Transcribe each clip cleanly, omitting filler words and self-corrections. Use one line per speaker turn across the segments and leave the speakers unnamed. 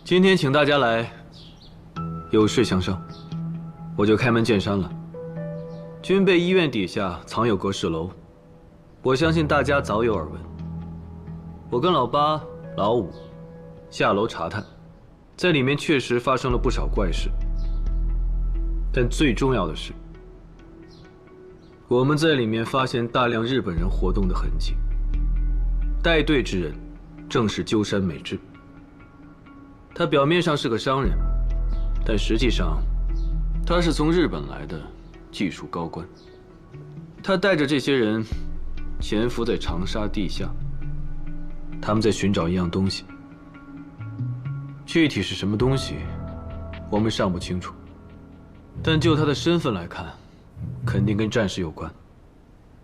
今天请大家来，有事相商，我就开门见山了。军备医院底下藏有阁室楼，我相信大家早有耳闻。我跟老八、老五下楼查探，在里面确实发生了不少怪事。但最重要的是，我们在里面发现大量日本人活动的痕迹。带队之人正是鸠山美智。他表面上是个商人，但实际上他是从日本来的技术高官。他带着这些人潜伏在长沙地下，他们在寻找一样东西，具体是什么东西，我们尚不清楚。但就他的身份来看，肯定跟战事有关。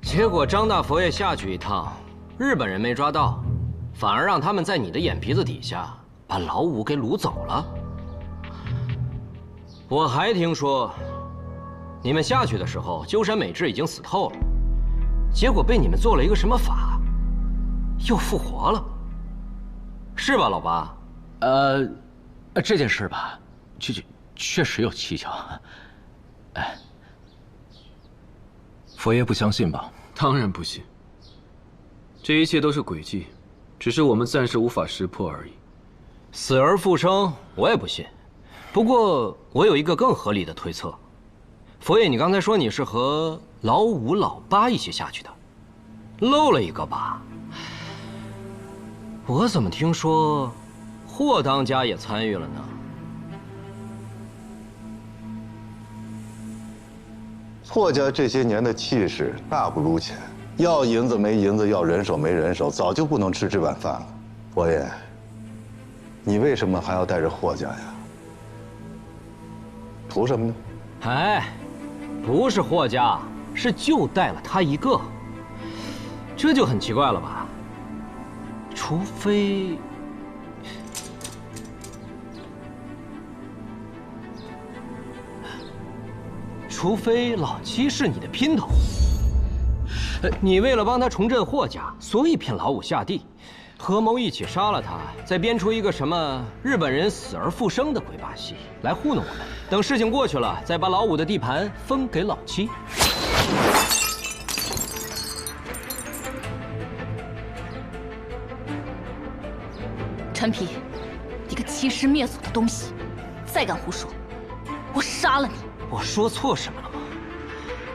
结果张大佛爷下去一趟，日本人没抓到，反而让他们在你的眼皮子底下把老五给掳走了。我还听说，你们下去的时候，鸠山美智已经死透了，结果被你们做了一个什么法，又复活了，是吧，老八？
这件事吧，确实有蹊跷。哎，佛爷不相信吧？
当然不信。这一切都是诡计，只是我们暂时无法识破而已。
死而复生，我也不信。不过我有一个更合理的推测。佛爷，你刚才说你是和老五、老八一起下去的，漏了一个吧？我怎么听说霍当家也参与了呢？
霍家这些年的气势大不如前，要银子没银子，要人手没人手，早就不能吃这碗饭了。佛爷，你为什么还要带着霍家呀？图什么呢？
哎，不是霍家，是就带了他一个，这就很奇怪了吧？除非老七是你的姘头，你为了帮他重振霍家，所以骗老五下地，合谋一起杀了他，再编出一个什么日本人死而复生的鬼把戏来糊弄我们。等事情过去了，再把老五的地盘分给老七。
陈皮，你个欺师灭祖的东西，再敢胡说，我杀了你！
我说错什么了吗？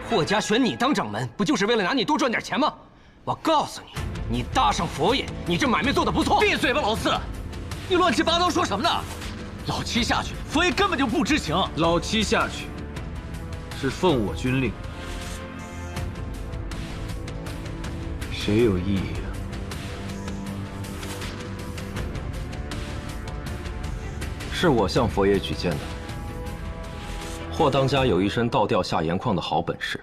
霍家选你当掌门，不就是为了拿你多赚点钱吗？我告诉你，你搭上佛爷，你这买卖做得不错。
闭嘴吧，老四！你乱七八糟说什么呢？老七下去，佛爷根本就不知情。
老七下去是奉我军令，谁有异议啊？
是我向佛爷举荐的。霍当家有一身倒吊下盐矿的好本事，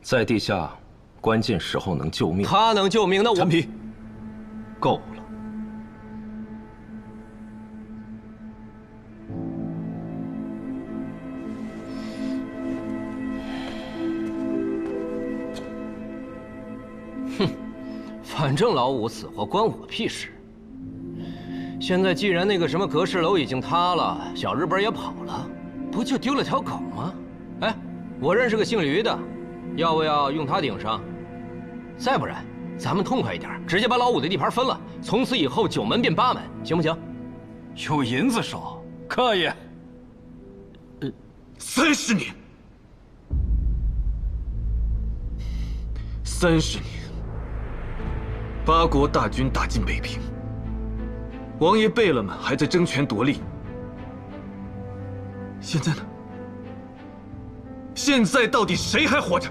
在地下关键时候能救命。
他能救命，那我
陈皮，够了。
哼，反正老五死活关我屁事。现在既然那个什么阁室楼已经塌了，小日本也跑了，不就丢了条狗吗？哎，我认识个姓驴的，要不要用他顶上？再不然，咱们痛快一点，直接把老五的地盘分了，从此以后9门变8门，行不行？
有银子收，可以。
30年，30年，八国大军打进北平，王爷贝勒们还在争权夺利。现在呢？现在到底谁还活着？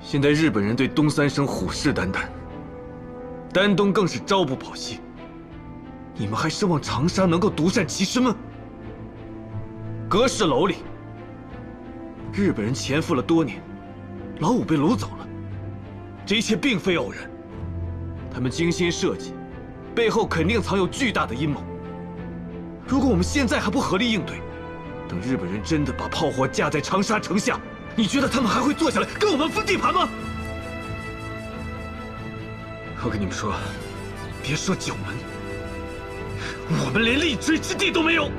现在日本人对东三省虎视眈眈，丹东更是朝不保夕。你们还奢望长沙能够独善其身吗？阁室楼里，日本人潜伏了多年，老五被掳走了，这一切并非偶然，他们精心设计，背后肯定藏有巨大的阴谋。如果我们现在还不合力应对，等日本人真的把炮火架在长沙城下，你觉得他们还会坐下来跟我们分地盘吗？我跟你们说，别说9门，我们连立锥之地都没有。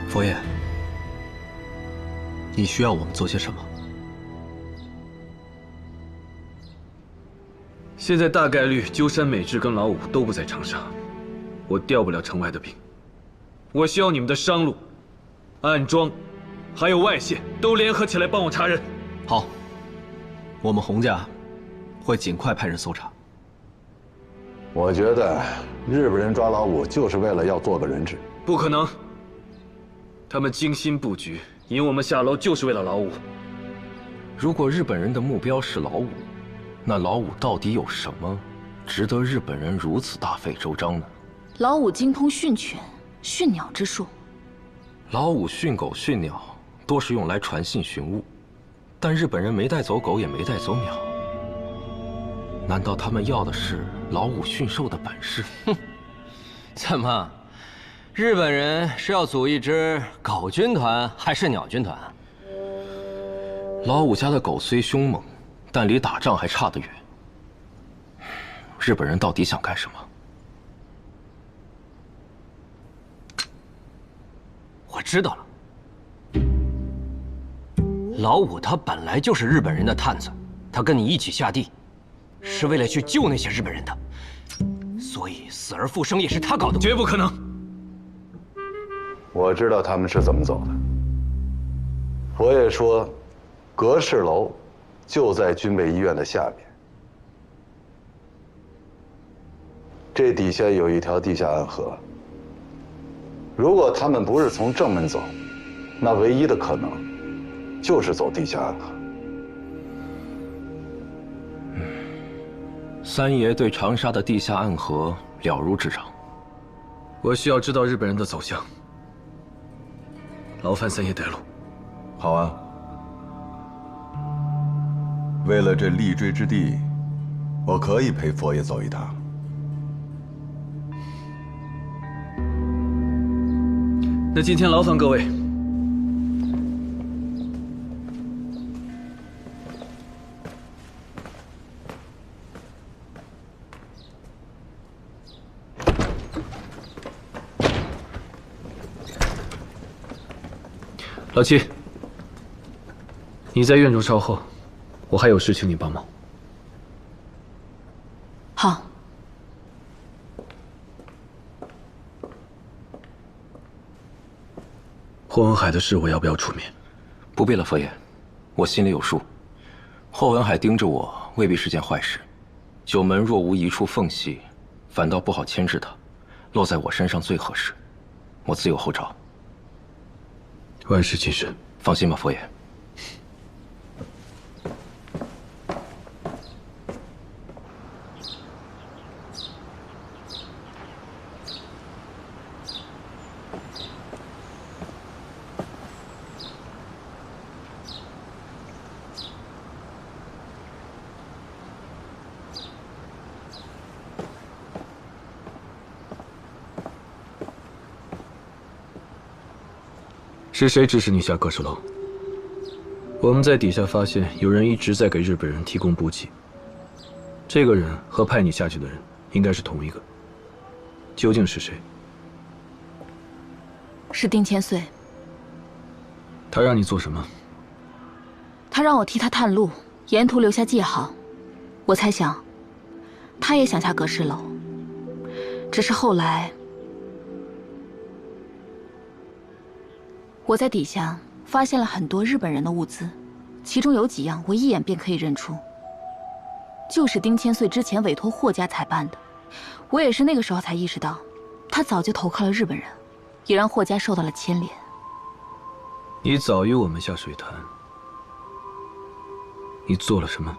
佛爷，你需要我们做些什么？
现在大概率鸠山美智跟老五都不在长沙，我调不了城外的兵。我需要你们的商路、暗庄，还有外线都联合起来帮我查人。
好，我们洪家会尽快派人搜查。
我觉得日本人抓老五就是为了要做个人质。
不可能，他们精心布局，引我们下楼就是为了老五。
如果日本人的目标是老五，那老五到底有什么值得日本人如此大费周章呢？
老五精通训犬、训鸟之术。
老五训狗训鸟多是用来传信寻物，但日本人没带走狗，也没带走鸟。难道他们要的是老五驯兽的本事？
怎么，日本人是要组一支狗军团还是鸟军团？
老五家的狗虽凶猛，但离打仗还差得远。日本人到底想干什么？
我知道了，老五他本来就是日本人的探子，他跟你一起下地，是为了去救那些日本人的，所以死而复生也是他搞的。
绝不可能！
我知道他们是怎么走的。佛爷说，阁氏楼就在军备医院的下边，这底下有一条地下暗河。如果他们不是从正门走，那唯一的可能就是走地下暗河。
三爷对长沙的地下暗河了如指掌。
我需要知道日本人的走向。劳烦三爷带路。
好啊。为了这立锥之地，我可以陪佛爷走一趟。
那今天劳烦各位。老七，你在院中稍后，我还有事请你帮忙。
好。
霍文海的事，我要不要出面？
不必了，佛爷，我心里有数。霍文海盯着我，未必是件坏事。九门若无一处缝隙，反倒不好牵制他，落在我身上最合适。我自有后招。
万事谨慎。
放心吧，佛爷。
是谁指使你下阁氏楼？我们在底下发现有人一直在给日本人提供补给，这个人和派你下去的人应该是同一个。究竟是谁？
是丁千岁。
他让你做什么？
他让我替他探路，沿途留下记号。我猜想，他也想下阁氏楼，只是后来我在底下发现了很多日本人的物资，其中有几样我一眼便可以认出，就是丁千岁之前委托霍家采办的。我也是那个时候才意识到，他早就投靠了日本人，也让霍家受到了牵连。
你早于我们下水潭，你做了什么？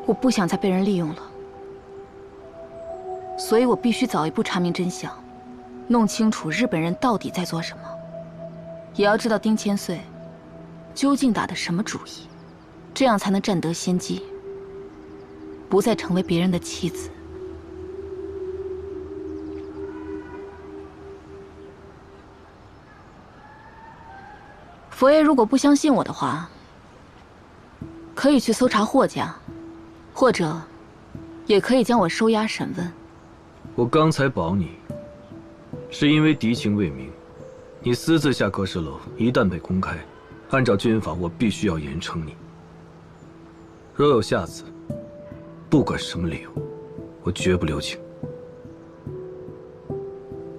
我不想再被人利用了。所以我必须早一步查明真相，弄清楚日本人到底在做什么，也要知道丁千岁究竟打的什么主意，这样才能占得先机，不再成为别人的棋子。佛爷如果不相信我的话，可以去搜查霍家，或者也可以将我收押审问。
我刚才保你，是因为敌情未明。你私自下阁氏楼，一旦被公开，按照军法，我必须要严惩你。若有下次，不管什么理由，我绝不留情。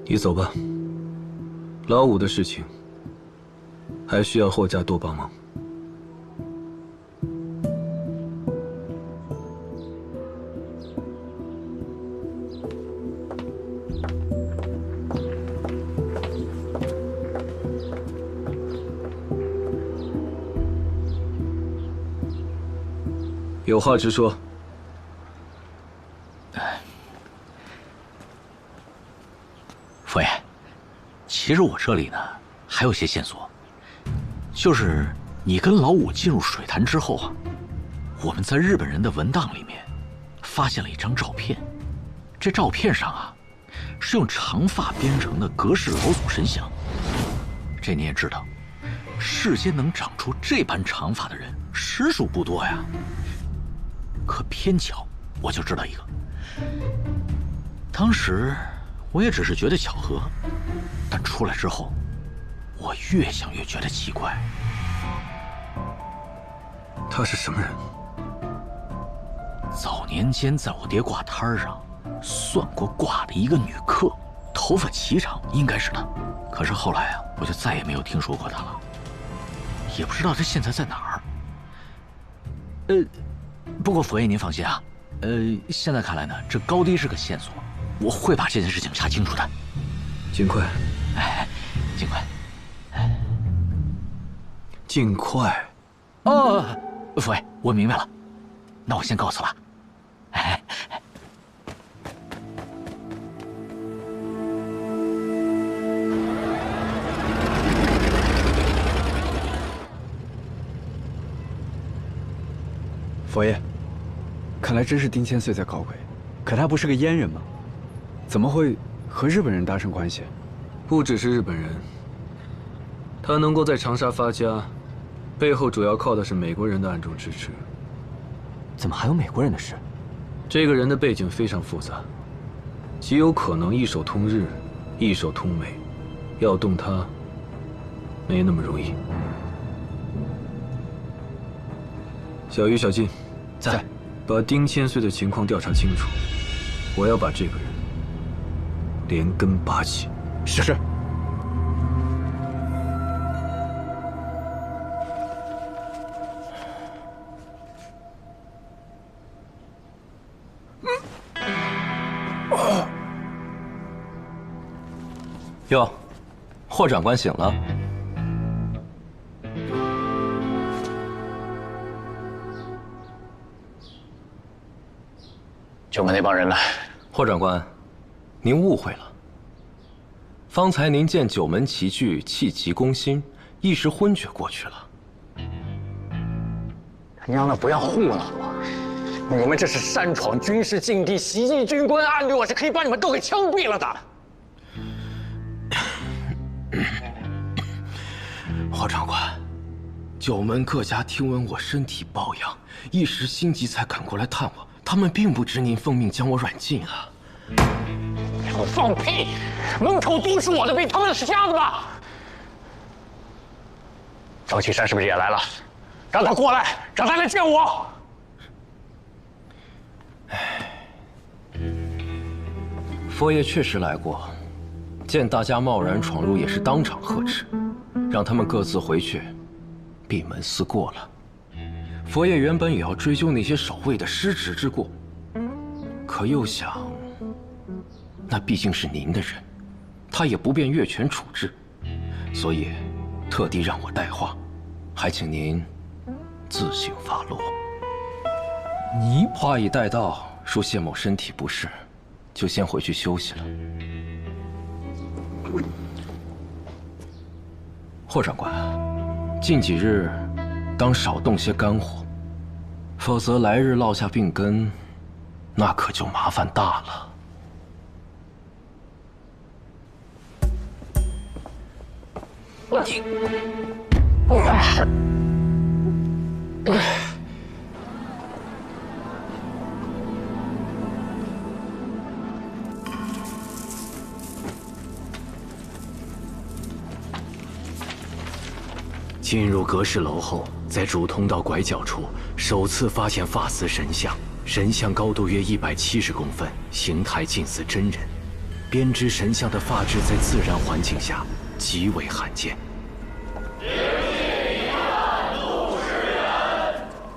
你走吧，老五的事情还需要霍家多帮忙。有话直说。
佛爷，其实我这里呢还有些线索，就是你跟老五进入水潭之后啊，我们在日本人的文档里面发现了一张照片，这照片上啊是用长发编成的阁氏老祖神像。这你也知道，世间能长出这般长发的人实属不多呀。可偏巧，我就知道一个。当时我也只是觉得巧合，但出来之后，我越想越觉得奇怪。
他是什么人？
早年间在我爹卦摊上算过卦的一个女客，头发颀长，应该是她。可是后来啊，我就再也没有听说过她了，也不知道她现在在哪儿。不过佛爷您放心啊，现在看来呢，这高低是个线索，我会把这件事情查清楚的。
尽快。
尽快。
尽快。
佛爷，我明白了，那我先告辞了。
佛爷，看来真是丁千岁在搞鬼，可他不是个阉人吗？怎么会和日本人搭上关系？
不只是日本人，他能够在长沙发家，背后主要靠的是美国人的暗中支持。
怎么还有美国人的事？
这个人的背景非常复杂，极有可能一手通日，一手通美，要动他，没那么容易。小鱼、小静，
在，
把丁千岁的情况调查清楚。我要把这个人连根拔起。
是。
哟，霍长官醒了。
九门那帮人来。
霍长官，您误会了。方才您见九门齐聚，气急攻心，一时昏厥过去了。
他娘的，不要糊弄我！你们这是擅闯军事禁地，袭击军官，按律我是可以把你们都给枪毙了的。
霍长官，九门各家听闻我身体抱恙，一时心急才赶过来探我。他们并不知您奉命将我软禁啊！
我放屁！门口都是我的兵，他们是瞎子吧？赵启山是不是也来了？让他过来，让他来见我。
佛爷确实来过，见大家贸然闯入，也是当场呵斥，让他们各自回去，闭门思过了。佛爷原本也要追究那些守卫的失职之过，可又想，那毕竟是您的人，他也不便越权处置，所以特地让我代话，还请您自行发落。
你
话已带到，说谢某身体不适，就先回去休息了。霍长官，近几日当少动些肝火，否则来日落下病根，那可就麻烦大了。
进入阁氏楼后，在主通道拐角处，首次发现发丝神像。神像高度约170公分，形态近似真人。编织神像的发质在自然环境下极为罕见。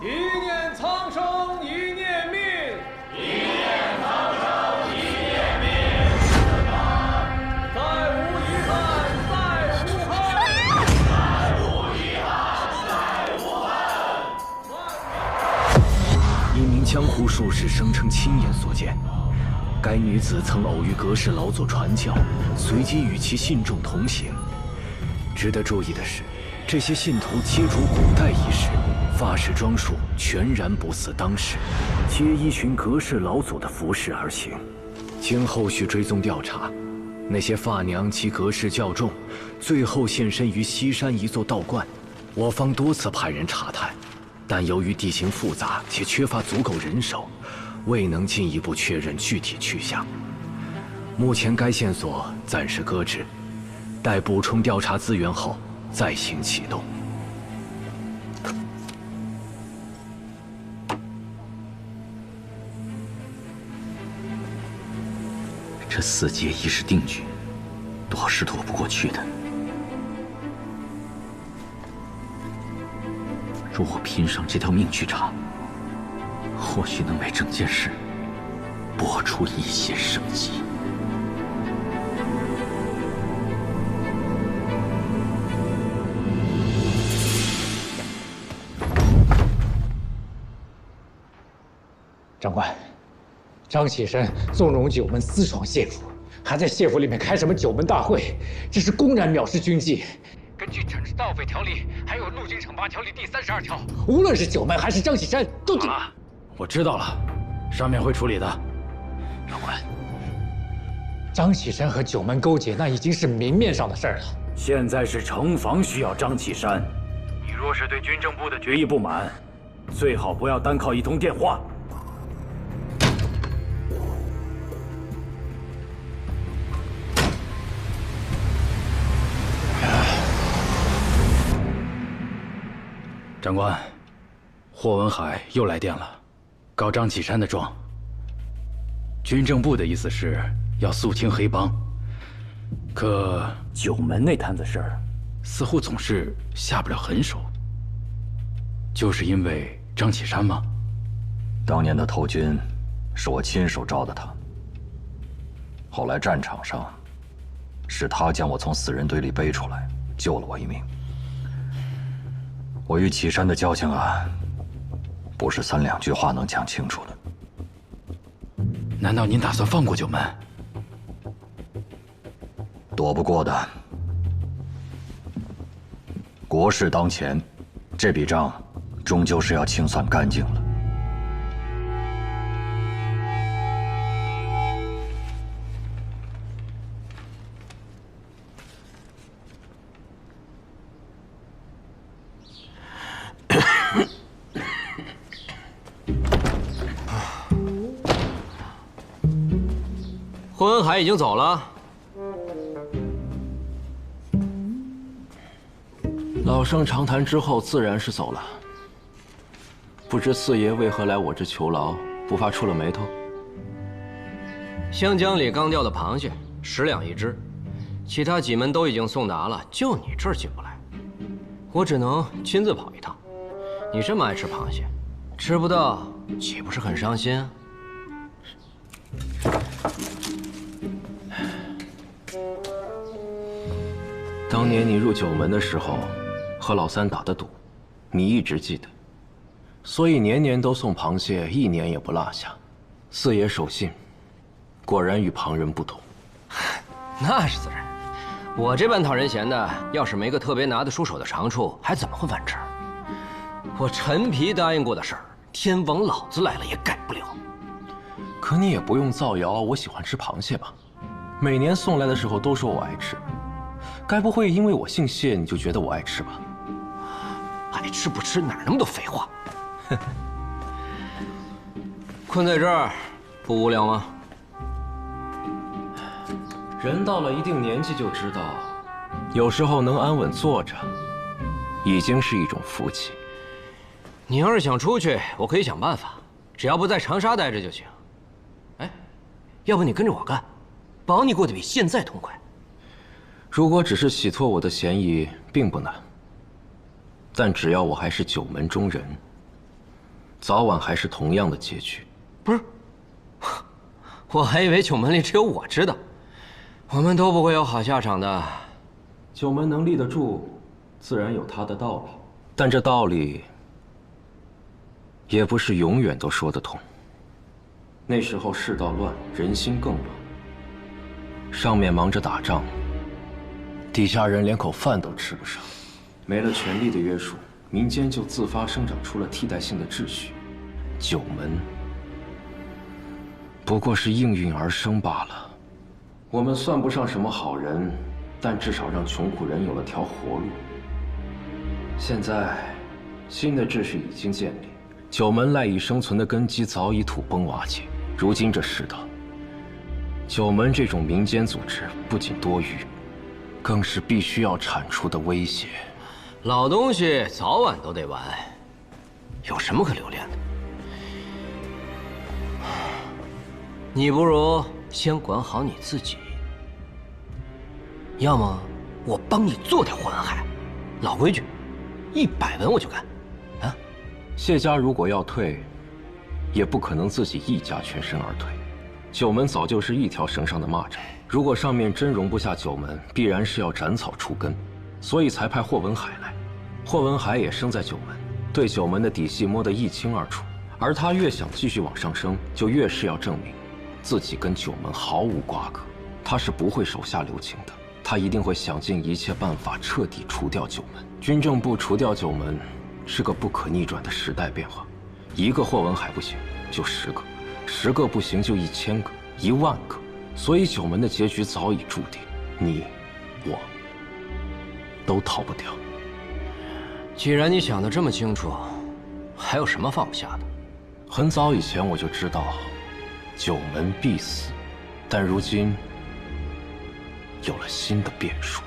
一念苍生，一念命；一念苍生，一念命。再无遗憾，再无憾；再无遗憾，再无憾。
一名江湖术士声称亲眼所见，该女子曾偶遇阁氏老祖传教，随即与其信众同行。值得注意的是，这些信徒皆着古代衣饰。发饰装束全然不似当时，皆依循阁氏老祖的服饰而行。经后续追踪调查，那些发娘及阁氏教众，最后现身于西山一座道观。我方多次派人查探，但由于地形复杂且缺乏足够人手，未能进一步确认具体去向。目前该线索暂时搁置，待补充调查资源后再行启动。
这4劫已是定局，躲是躲不过去的。若我拼上这条命去查，或许能为整件事拨出一些生机。
长官，张启山纵容九门私闯谢府，还在谢府里面开什么九门大会，这是公然藐视军纪。根据整治盗匪条例，还有陆军惩罚条例第32条，无论是九门还是张启山，都
好了，我知道了，上面会处理的。
长官，
张启山和九门勾结，那已经是明面上的事儿了。
现在是城防需要张启山，你若是对军政部的决议不满，最好不要单靠一通电话。长官，霍文海又来电了，告张启山的状。军政部的意思是要肃清黑帮，可九门那摊子事儿，似乎总是下不了狠手。就是因为张启山吗？
当年的头军，是我亲手招的他。后来战场上，是他将我从死人堆里背出来，救了我一命。我与启山的交情啊，不是3、2句话能讲清楚的。
难道您打算放过九门？
躲不过的。国事当前，这笔账终究是要清算干净了。
霍文海已经走了。
老生常谈之后，自然是走了。不知四爷为何来我这求饶，不怕触了眉头？
湘江里刚钓的螃蟹10两一只，其他几门都已经送达了，就你这儿进不来，我只能亲自跑一趟。你这么爱吃螃蟹，吃不到岂不是很伤心啊？
当年你入九门的时候，和老三打的赌，你一直记得，所以年年都送螃蟹，一年也不落下。四爷守信，果然与旁人不同。
那是自然，我这般讨人嫌的，要是没个特别拿得出手的长处，还怎么会完成？我陈皮答应过的事儿，天王老子来了也改不了。
可你也不用造谣，我喜欢吃螃蟹吧？每年送来的时候都说我爱吃。该不会因为我姓谢，你就觉得我爱吃吧？
爱吃不吃，哪那么多废话？哼！困在这儿，不无聊吗？
人到了一定年纪就知道，有时候能安稳坐着，已经是一种福气。
你要是想出去，我可以想办法，只要不在长沙待着就行。哎，要不你跟着我干，保你过得比现在痛快。
如果只是洗脱我的嫌疑，并不难。但只要我还是九门中人，早晚还是同样的结局。
不是，我还以为九门里只有我知道，我们都不会有好下场的。
九门能立得住，自然有他的道理，但这道理也不是永远都说得通。那时候世道乱，人心更乱，上面忙着打仗，底下人连口饭都吃不上。没了权力的约束，民间就自发生长出了替代性的秩序。九门不过是应运而生罢了。我们算不上什么好人，但至少让穷苦人有了条活路。现在，新的秩序已经建立，九门赖以生存的根基早已土崩瓦解。如今这世道，九门这种民间组织不仅多余，更是必须要铲除的威胁。
老东西早晚都得完，有什么可留恋的？你不如先管好你自己，要么我帮你做掉祸文海。老规矩，100文我就干。啊，
谢家如果要退，也不可能自己一家全身而退。九门早就是一条绳上的蚂蚱，如果上面真容不下九门，必然是要斩草除根，所以才派霍文海来。霍文海也生在九门，对九门的底细摸得一清二楚。而他越想继续往上升，就越是要证明自己跟九门毫无瓜葛。他是不会手下留情的，他一定会想尽一切办法彻底除掉九门。军政部除掉九门，是个不可逆转的时代变化。一个霍文海不行，就10个；10个不行，就1000个、10000个。所以九门的结局早已注定，你、我都逃不掉。
既然你想得这么清楚，还有什么放不下的？
很早以前我就知道，九门必死，但如今有了新的变数。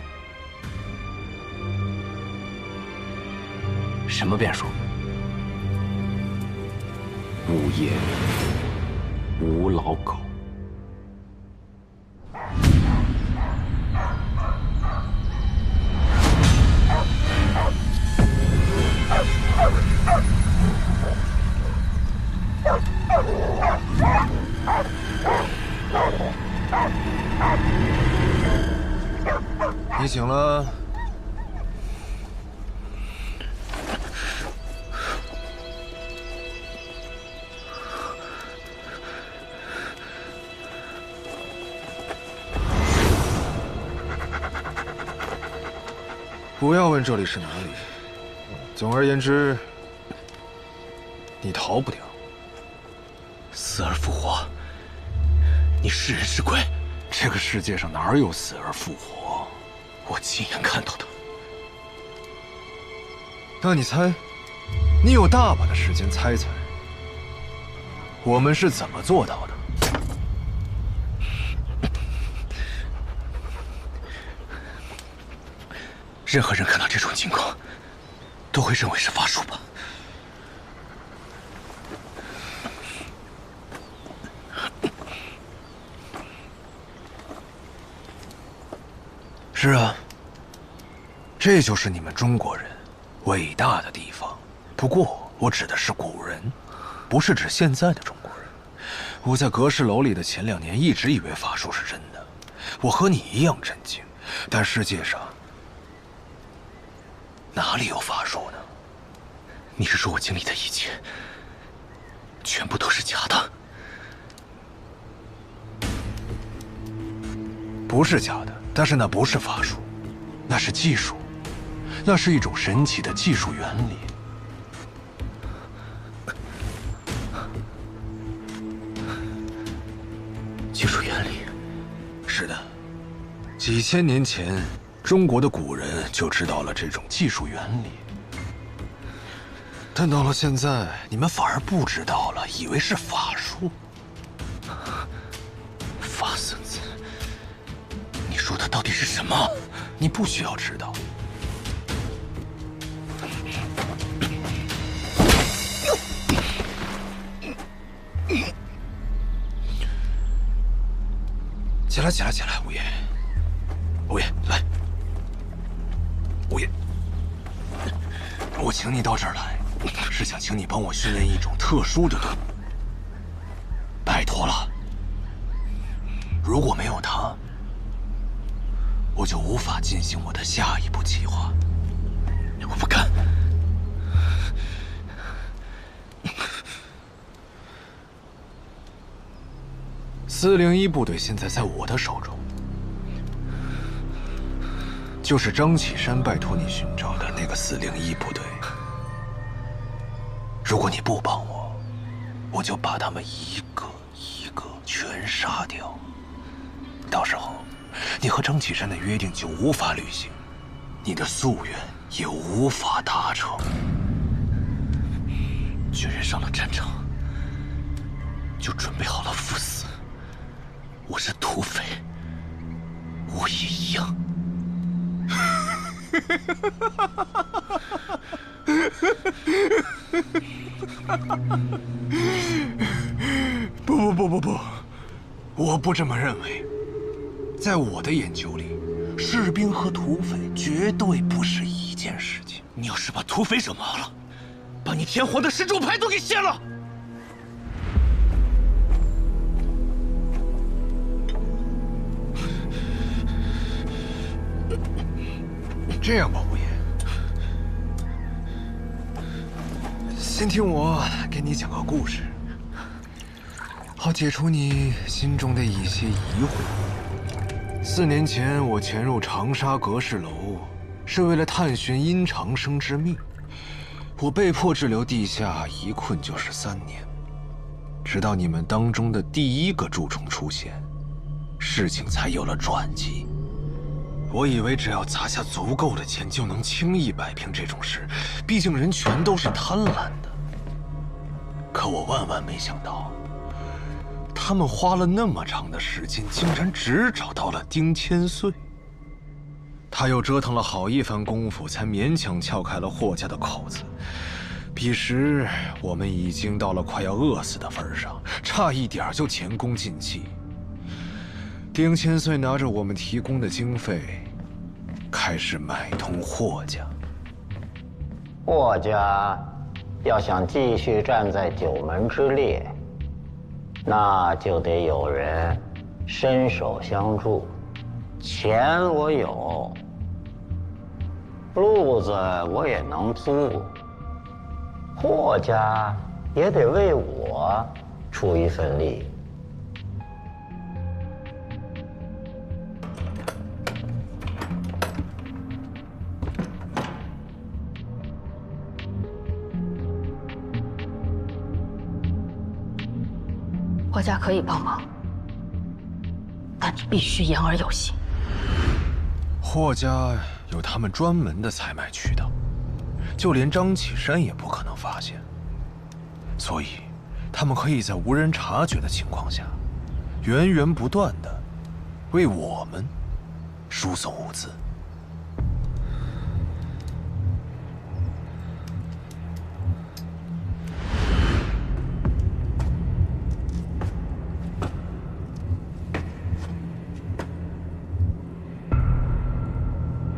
什么变数？
无业，无老狗。
你醒了。不要问这里是哪里。总而言之，你逃不掉。
死而复活，你是人是鬼？
这个世界上哪有死而复活？我亲眼看到的。那你猜，你有大把的时间猜猜，我们是怎么做到的？
任何人看到这种情况，都会认为是法术吧？
是啊，这就是你们中国人伟大的地方。不过，我指的是古人，不是指现在的中国人。我在阁氏楼里的前2年一直以为法术是真的，我和你一样震惊。但世界上哪里有法术呢？
你是说我经历的一切，全部都是假的？
不是假的，但是那不是法术，那是技术，那是一种神奇的技术原理。
技术原理？
是的，几千年前，中国的古人就知道了这种技术原理。但到了现在，你们反而不知道了，以为是法术。法孙子，你说的到底是什么？你不需要知道。起来，起来，起来，五爷，五爷，来，五爷，我请你到这儿来，是想请你帮我训练一种特殊的动物。拜托了，如果没有它，我就无法进行我的下一步计划。我不干。401部队现在在我的手中，就是张启山拜托你寻找的那个401部队。如果你不帮我，我就把他们一个一个全杀掉。到时候，你和张启山的约定就无法履行，你的夙愿也无法达成。军人上了战场，就准备好了赴死。我是土匪，我也一样。不，我不这么认为。在我的研究里，士兵和土匪绝对不是一件事情。你要是把土匪惹毛了，把你天皇的石柱牌都给卸了！这样吧，五爷，先听我给你讲个故事，好解除你心中的一些疑惑。4年前，我潜入长沙阁氏楼，是为了探寻殷长生之秘。我被迫滞留地下，一困就是3年，直到你们当中的第一个蛀虫出现，事情才有了转机。我以为只要砸下足够的钱，就能轻易摆平这种事，毕竟人全都是贪婪的。可我万万没想到，他们花了那么长的时间，竟然只找到了丁千岁。他又折腾了好一番功夫，才勉强撬开了霍家的口子。彼时我们已经到了快要饿死的份上，差一点就前功尽弃。丁千岁拿着我们提供的经费，开始买通霍家。
霍家要想继续站在九门之列，那就得有人伸手相助。钱我有，路子我也能租，霍家也得为我出一份力。
霍家可以帮忙，但你必须言而有信。
霍家有他们专门的采买渠道，就连张启山也不可能发现，所以他们可以在无人察觉的情况下，源源不断的为我们输送物资。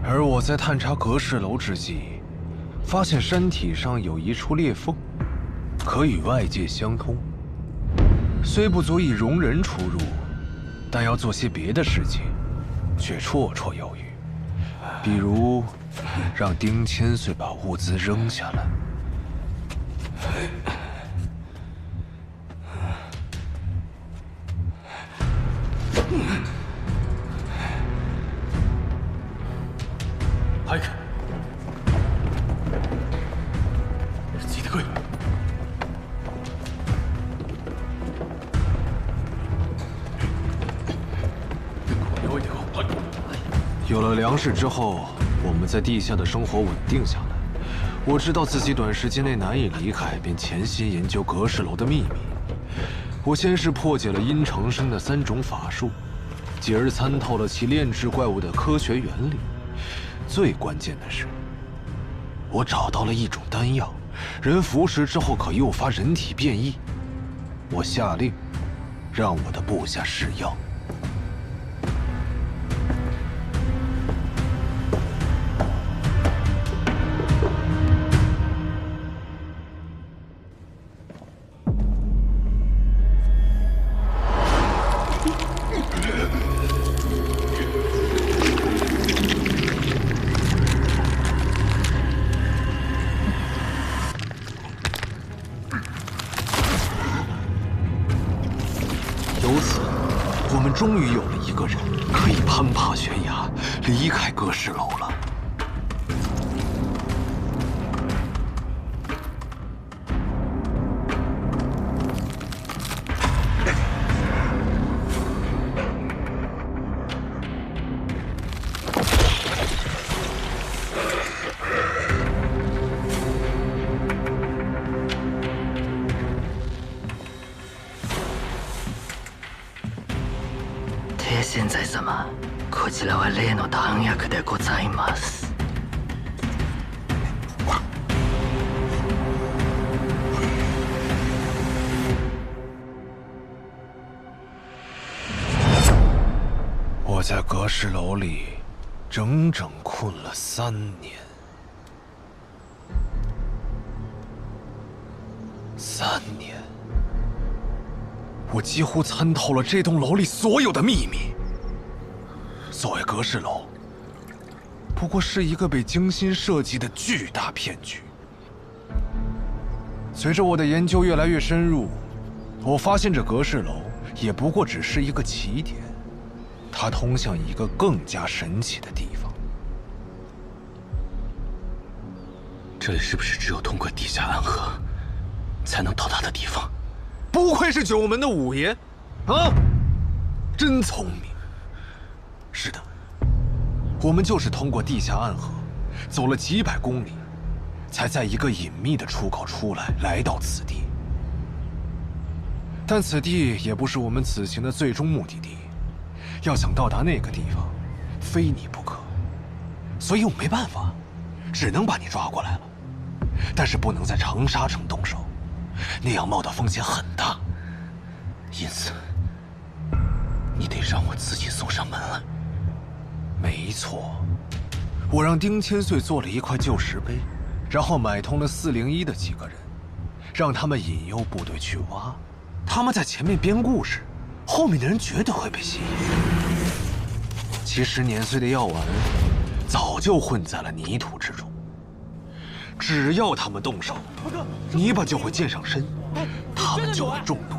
而我在探查阁氏楼之际，发现山体上有一处裂缝，可与外界相通。虽不足以容人出入，但要做些别的事情，却绰绰有余。比如，让丁千岁把物资扔下来。
海凯，记得跪。
有了粮食之后，我们在地下的生活稳定下来。我知道自己短时间内难以离开，便潜心研究阁氏楼的秘密。我先是破解了殷长生的3种法术，继而参透了其炼制怪物的科学原理。最关键的是，我找到了一种丹药，人服食之后可诱发人体变异。我下令，让我的部下试药。终于有了一个人可以攀爬悬崖，离开阁氏楼了。
現在様、こちらは例の弾薬でございます。
我在阁氏楼里整整困了3年，3年，我几乎参透了这栋楼里所有的秘密。所谓阁氏楼，不过是一个被精心设计的巨大骗局。随着我的研究越来越深入，我发现这阁氏楼也不过只是一个起点，它通向一个更加神奇的地方。
这里是不是只有通过地下暗河才能到达的地方？
不愧是九门的五爷，啊，真聪明。是的，我们就是通过地下暗河，走了几百公里，才在一个隐秘的出口出来，来到此地。但此地也不是我们此行的最终目的地，要想到达那个地方，非你不可。所以我没办法，只能把你抓过来了。但是不能在长沙城动手，那样冒的风险很大。
因此，你得让我自己送上门来。
没错，我让丁千岁做了一块旧石碑，然后买通了401的几个人，让他们引诱部队去挖。他们在前面编故事，后面的人绝对会被吸引。其实年岁的药丸早就混在了泥土之中，只要他们动手，泥巴就会溅上身，他们就会中毒，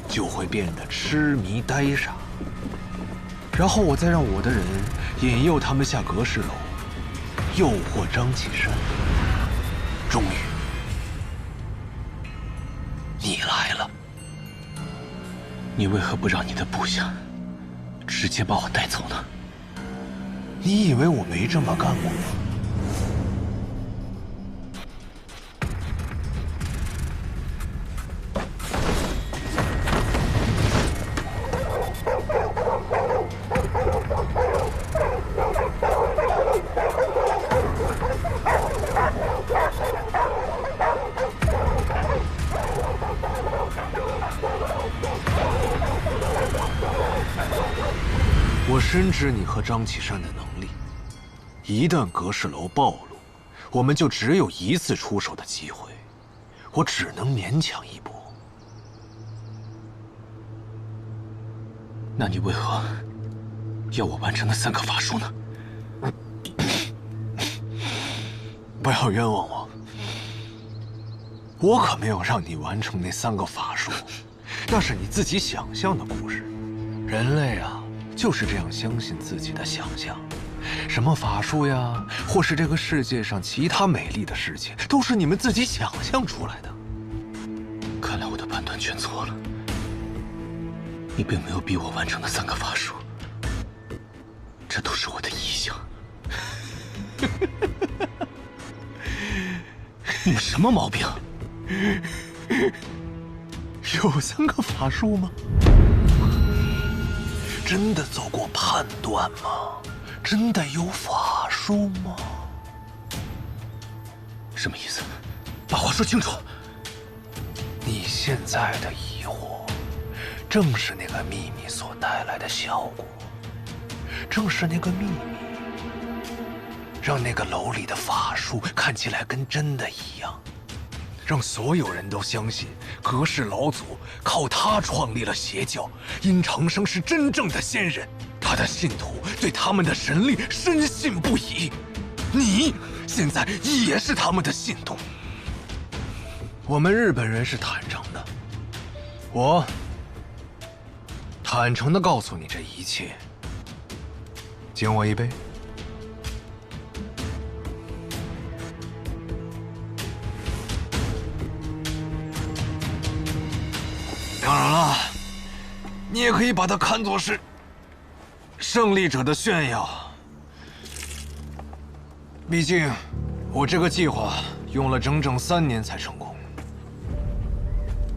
就会变得痴迷呆傻。然后我再让我的人引诱他们下阁氏楼，诱惑张启山。终于，你来了。
你为何不让你的部下直接把我带走呢？
你以为我没这么干过吗？我深知你和张启山的能力，一旦阁氏楼暴露，我们就只有一次出手的机会，我只能勉强一搏。
那你为何要我完成那3个法术呢？
不要冤枉我，我可没有让你完成那3个法术，那是你自己想象的故事。人类啊，就是这样相信自己的想象，什么法术呀，或是这个世界上其他美丽的事情，都是你们自己想象出来的。
看来我的判断全错了，你并没有逼我完成那3个法术，这都是我的臆想。
你什么毛病？有3个法术吗？真的做过判断吗？真的有法术吗？什么意思？把话说清楚。你现在的疑惑，正是那个秘密所带来的效果。正是那个秘密，让那个楼里的法术看起来跟真的一样，让所有人都相信格氏老祖靠他创立了邪教，殷长生是真正的仙人，他的信徒对他们的神力深信不疑。你现在也是他们的信徒。我们日本人是坦诚的，我坦诚地告诉你这一切。敬我一杯。当然了，你也可以把它看作是胜利者的炫耀。毕竟，我这个计划用了整整3年才成功。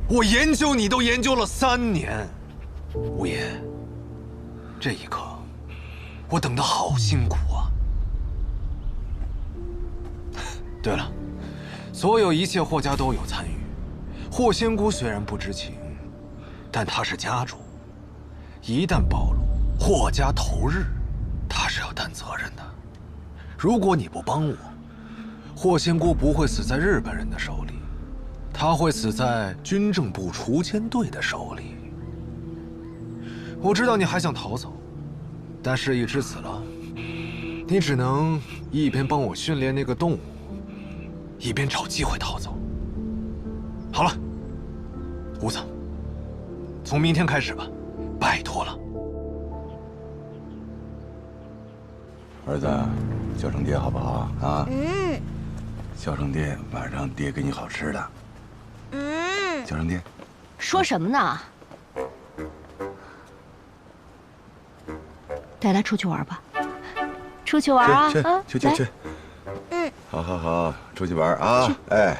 我研究你都研究了3年，无言。这一刻，我等得好辛苦啊！对了，所有一切霍家都有参与。霍仙姑虽然不知情，但她是家主，一旦暴露，霍家投日，她是要担责任的。如果你不帮我，霍仙姑不会死在日本人的手里，她会死在军政部除奸队的手里。我知道你还想逃走，但事已至此了，你只能一边帮我训练那个动物，一边找机会逃走。好了，吴子，从明天开始吧，拜托了。
儿子，叫声爹好不好啊？嗯。叫声爹，晚上爹给你好吃的。嗯。叫声爹。
说什么呢？带他出去玩吧，出去玩啊！
去。嗯。好，出去玩啊！哎。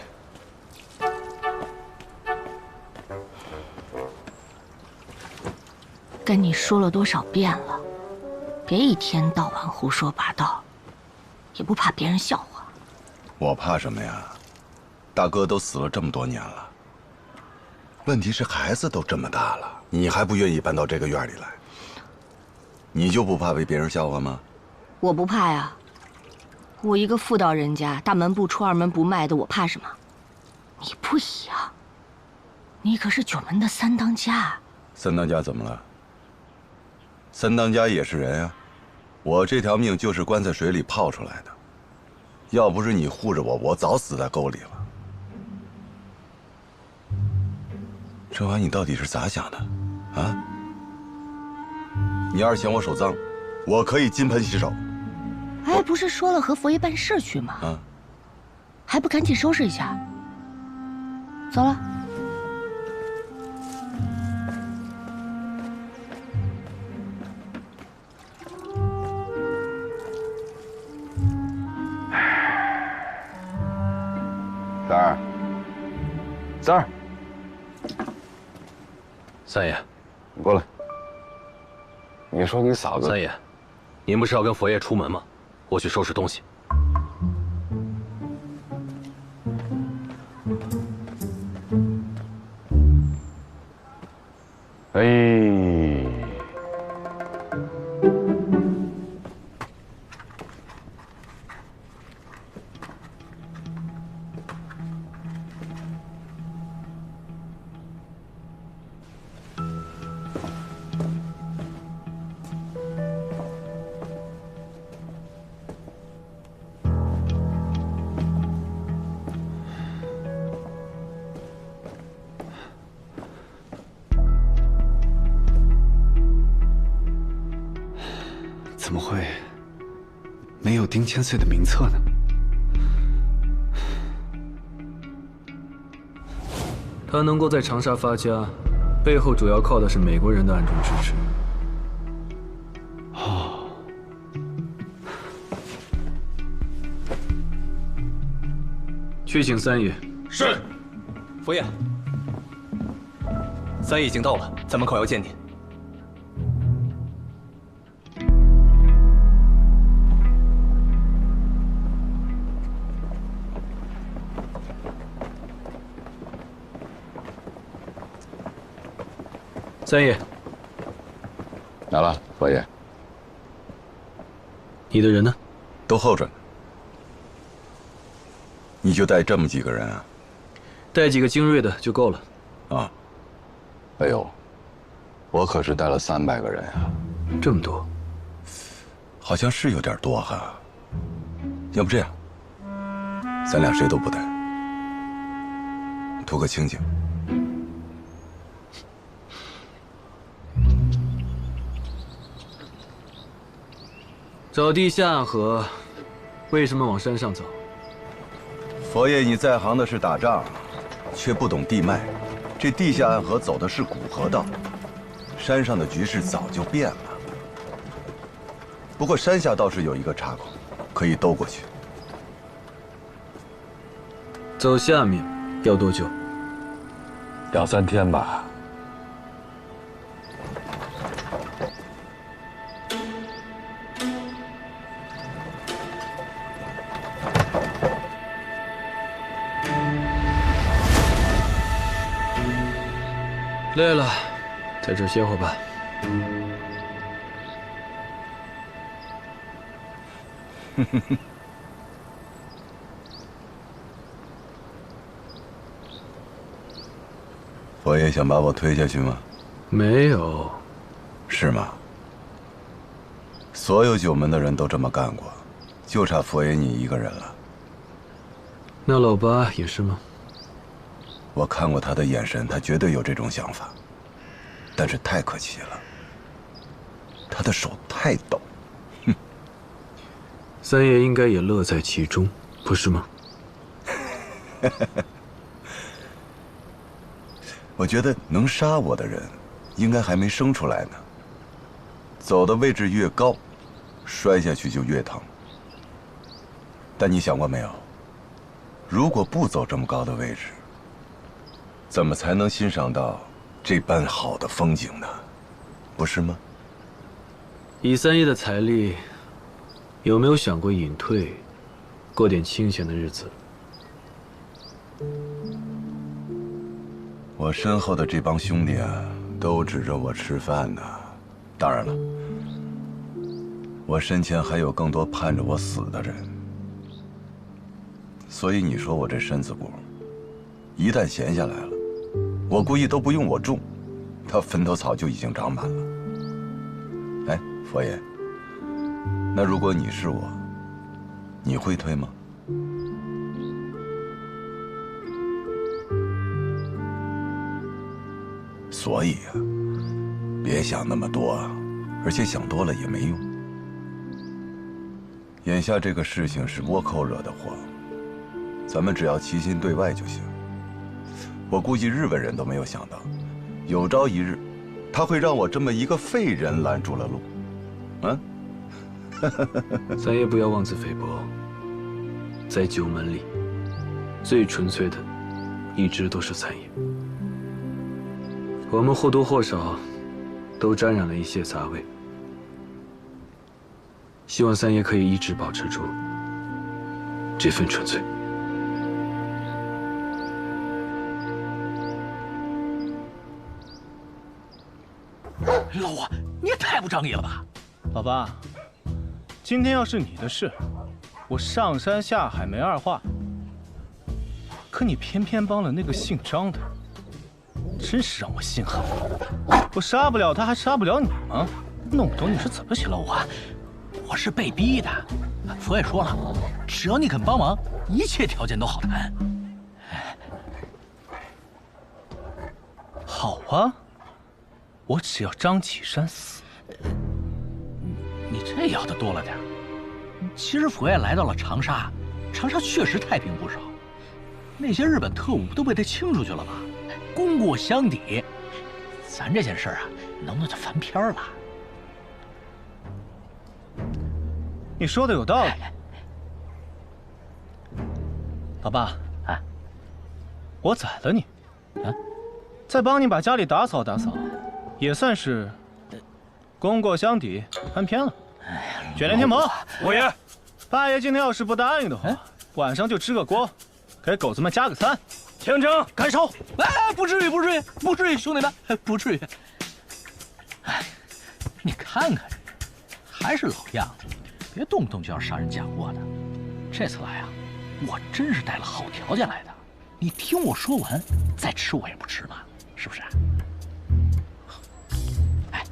跟你说了多少遍了，别一天到晚胡说八道，也不怕别人笑话。
我怕什么呀？大哥都死了这么多年了。问题是孩子都这么大了，你还不愿意搬到这个院里来？你就不怕被别人笑话吗？
我不怕呀，我一个妇道人家，大门不出二门不迈的，我怕什么？你不一样，你可是9门的3当家。
3当家怎么了？3当家也是人啊，我这条命就是关在水里泡出来的，要不是你护着我，我早死在沟里了。这玩意你到底是咋想的，啊？你要是嫌我手脏，我可以金盆洗手。
哎，不是说了和佛爷办事去吗？啊，还不赶紧收拾一下？走了。
三儿，
三爷，
你过来。你说你嫂子……
三爷，您不是要跟佛爷出门吗？我去收拾东西。
哎。
怎么会没有丁千岁的名册呢？
他能够在长沙发家，背后主要靠的是美国人的暗中支持。
哦，
去请三爷。
是。佛爷，三爷已经到了，在门口要见您。
三爷，
来了，佛爷。
你的人呢？
都候着呢。你就带这么几个人啊？
带几个精锐的就够了。
啊。
哎呦，我可是带了300个人啊！
这么多，
好像是有点多哈。要不这样，咱俩谁都不带，图个清静。
找地下暗河，为什么往山上走？
佛爷，你在行的是打仗，却不懂地脉。这地下暗河走的是古河道，山上的局势早就变了。不过山下倒是有一个岔口，可以兜过去。
走下面要多久
？2、3天吧。
累了，在这歇会儿吧。
佛爷想把我推下去吗？
没有。
是吗？所有九门的人都这么干过，就差佛爷你一个人了。
那老八也是吗？
我看过他的眼神，他绝对有这种想法，但是太可惜了，他的手太抖。哼，
三爷应该也乐在其中，不是吗？
我觉得能杀我的人，应该还没生出来呢。走的位置越高，摔下去就越疼。但你想过没有，如果不走这么高的位置，怎么才能欣赏到这般好的风景呢？不是吗？
以三爷的财力，有没有想过隐退，过点清闲的日子？
我身后的这帮兄弟啊，都指着我吃饭呢。当然了，我身前还有更多盼着我死的人。所以你说我这身子骨，一旦闲下来了，我估计都不用我种，它坟头草就已经长满了。哎，佛爷，那如果你是我，你会退吗？所以啊，别想那么多，而且想多了也没用。眼下这个事情是倭寇惹的祸，咱们只要齐心对外就行。我估计日本人都没有想到，有朝一日，他会让我这么一个废人拦住了路。啊？
三爷不要妄自菲薄，在九门里，最纯粹的，一直都是三爷。我们或多或少都沾染了一些杂味，希望三爷可以一直保持住这份纯粹。
老五，你也太不仗义了吧！
老八，今天要是你的事，我上山下海没二话。可你偏偏帮了那个姓张的，真是让我心寒。我杀不了他，还杀不了你吗？弄不懂你是怎么想？
老五，我是被逼的。佛爷说了，只要你肯帮忙，一切条件都好谈。
好啊，我只要张启山死。
你这要的多了点。其实佛爷来到了长沙，长沙确实太平不少，那些日本特务都被他清出去了吧？功过相抵，咱这件事啊，能不能就翻篇了？
你说的有道理，老爸。我宰了你，啊，再帮你把家里打扫打扫，也算是功过相抵，翻篇了。卷帘天魔，
我爷，
八爷今天要是不答应的话，晚上就支个锅，给狗子们加个餐。
天征，
感受。哎，不至于，不至于，不至于，兄弟们，不至于。哎，你看看，还是老样子，别动不动就要杀人嫁祸的。这次来啊，我真是带了好条件来的。你听我说完，再吃我也不迟嘛，是不是？
哎，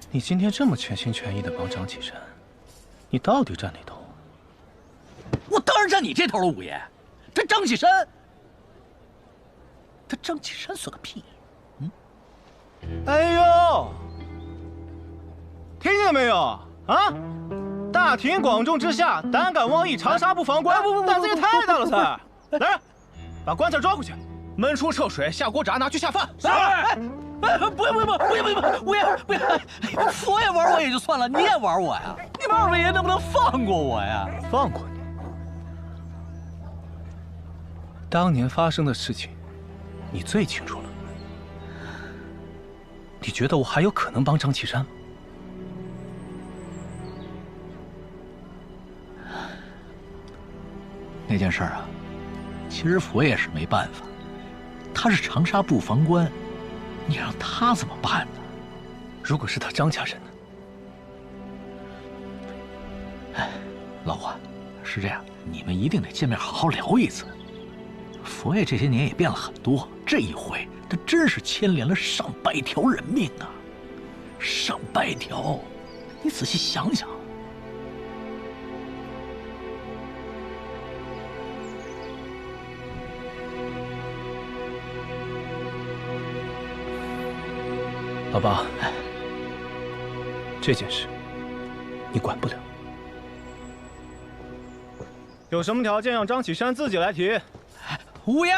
你今天这么全心全意的帮张启山，你到底站哪头？
我当然站你这头了，五爷。这张启山，他张启山算个屁！
哎呦，听见没有啊？大庭广众之下，胆敢妄议长沙不防官，胆子也太大了噻！来人，把棺材抓回去，焖出撤水，下锅炸，拿去下饭。
哎，不用，五爷，不要！佛爷玩我也就算了，你也玩我呀？你们二位爷能不能放过我呀？
放过你？当年发生的事情，你最清楚了。你觉得我还有可能帮张启山吗？
那件事啊，其实佛爷是没办法，他是长沙布防官，你让他怎么办呢？
如果是他张家人呢？
哎，老五，是这样，你们一定得见面好好聊一次。佛爷这些年也变了很多，这一回他真是牵连了上百条人命啊！上百条，你仔细想想。
老八，这件事你管不了。有什么条件让张启山自己来提？
五爷，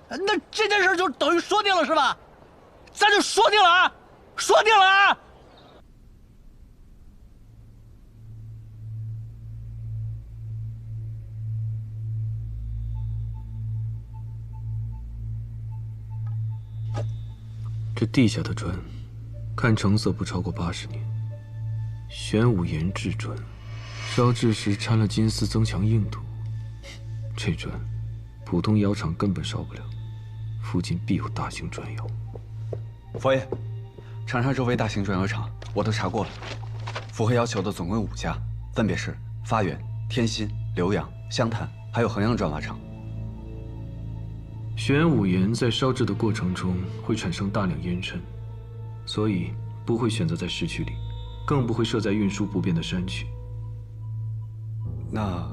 那这件事就等于说定了是吧？咱就说定了啊，说定了啊！
这地下的砖，看成色不超过80年。玄武岩制砖，烧制时掺了金丝增强硬度。这砖，普通窑厂根本烧不了，附近必有大型砖窑。
佛爷，长沙周围大型砖窑厂我都查过了，符合要求的总共有5家，分别是发源、天心、浏阳、湘潭，还有衡阳砖瓦厂。
玄武岩在烧制的过程中会产生大量烟尘，所以不会选择在市区里，更不会设在运输不便的山区。
那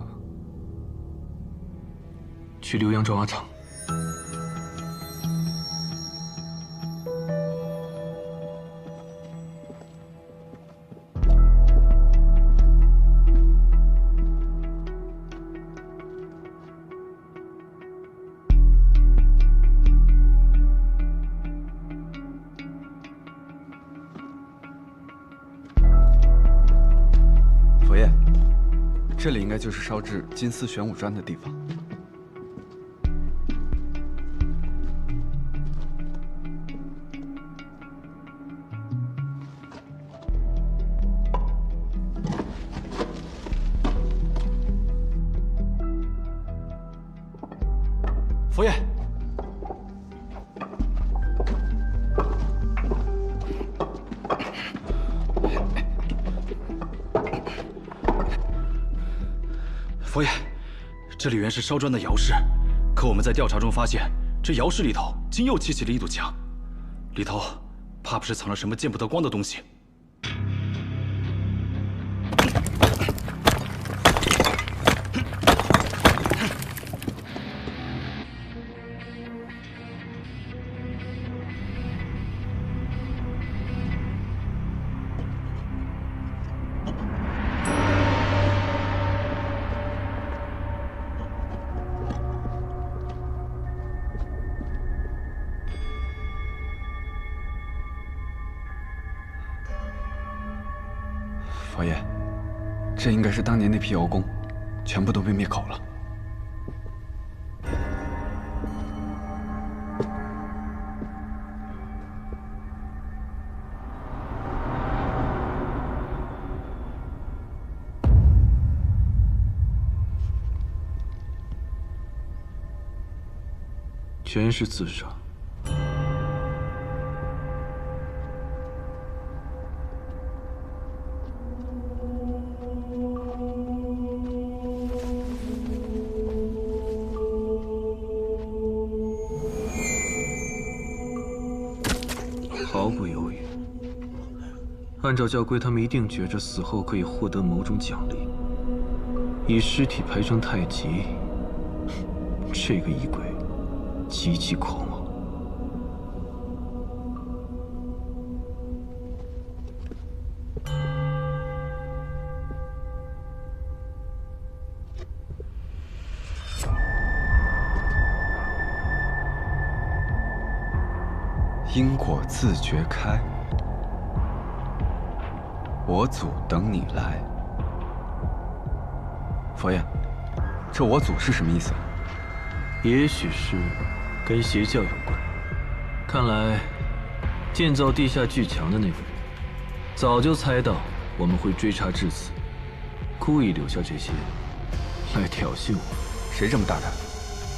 去浏阳砖瓦厂。
佛爷，这里应该就是烧制金丝玄武砖的地方。
佛爷，佛爷，这里原是烧砖的窑室，可我们在调查中发现，这窑室里头竟又砌起了一堵墙，里头怕不是藏了什么见不得光的东西。
佛爷，这应该是当年那批窑工，全部都被灭口了。
全是自杀。毫不犹豫，按照教规，他们一定觉着死后可以获得某种奖励。以尸体排成太极，这个衣柜极其狂妄。
因果自觉开，我祖等你来。佛爷，这我祖是什么意思？
也许是跟邪教有关。看来，建造地下巨墙的那个人，早就猜到我们会追查至此，故意留下这些来挑衅我。
谁这么大胆，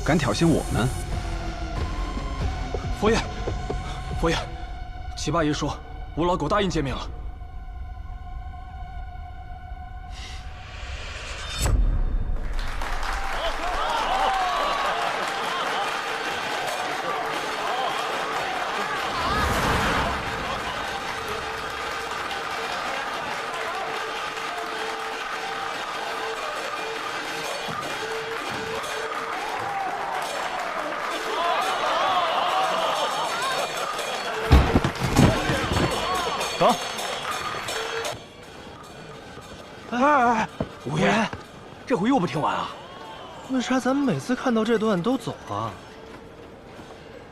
敢挑衅我们？
佛爷，佛爷，齐八爷说，吴老狗答应见面了。
走。
哎，五爷，这回又不听完啊？为啥咱们每次看到这段都走啊？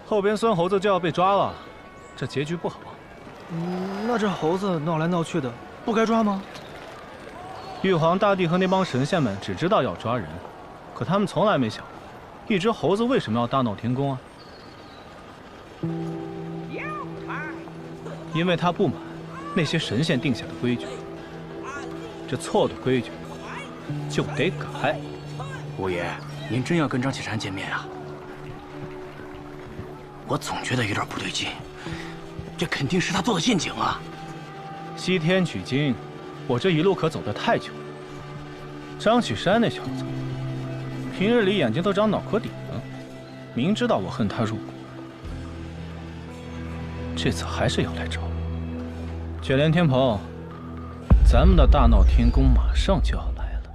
后边孙猴子就要被抓了，这结局不好。
那这猴子闹来闹去的，不该抓吗？
玉皇大帝和那帮神仙们只知道要抓人，可他们从来没想过，一只猴子为什么要大闹天宫啊？因为他不满那些神仙定下的规矩，这错的规矩就得改。
五爷，您真要跟张启山见面啊？我总觉得有点不对劲，这肯定是他做的陷阱啊！
西天取经，我这一路可走得太久了。张启山那小子，平日里眼睛都长脑壳顶了，明知道我恨他入骨，这次还是要来找我。卷帘天蓬，咱们的大闹天宫马上就要来了。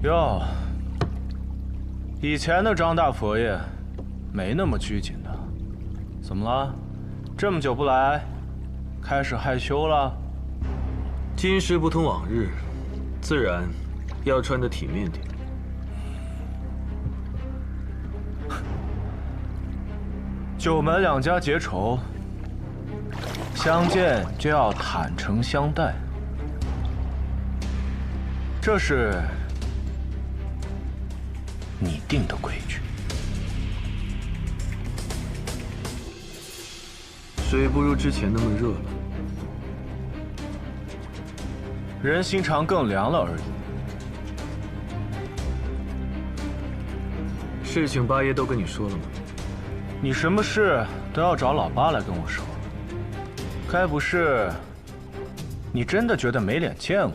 哟，以前的张大佛爷没那么拘谨的，怎么了？这么久不来，开始害羞了？
今时不同往日，自然要穿得体面点。
九门两家结仇，相见就要坦诚相待，这是你定的规矩。
水不如之前那么热了，
人心肠更凉了而已。
事情八爷都跟你说了吗？
你什么事都要找老八来跟我说，该不是你真的觉得没脸见我？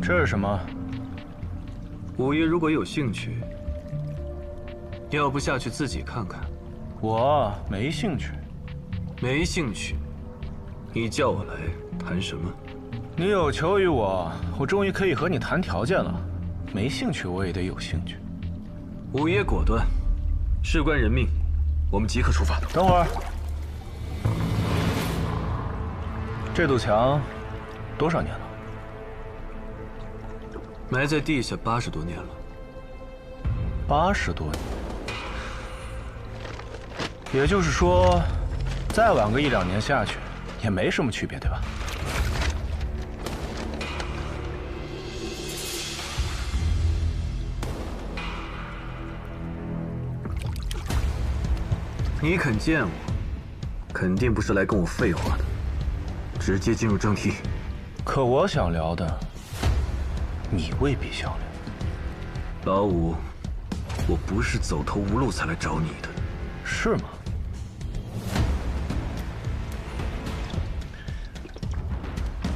这是什么？
五爷如果有兴趣，要不下去自己看看？
我没兴趣。
没兴趣？你叫我来谈什么？
你有求于我，我终于可以和你谈条件了。没兴趣我也得有兴趣。
五爷果断，事关人命，我们即刻出发。
等会儿，这堵墙多少年了？
埋在地下80多年了。
80多年，也就是说，再晚个1、2年下去，也没什么区别，对吧？
你肯见我，肯定不是来跟我废话的，直接进入正题。
可我想聊的，你未必想聊。
老五，我不是走投无路才来找你的，
是吗？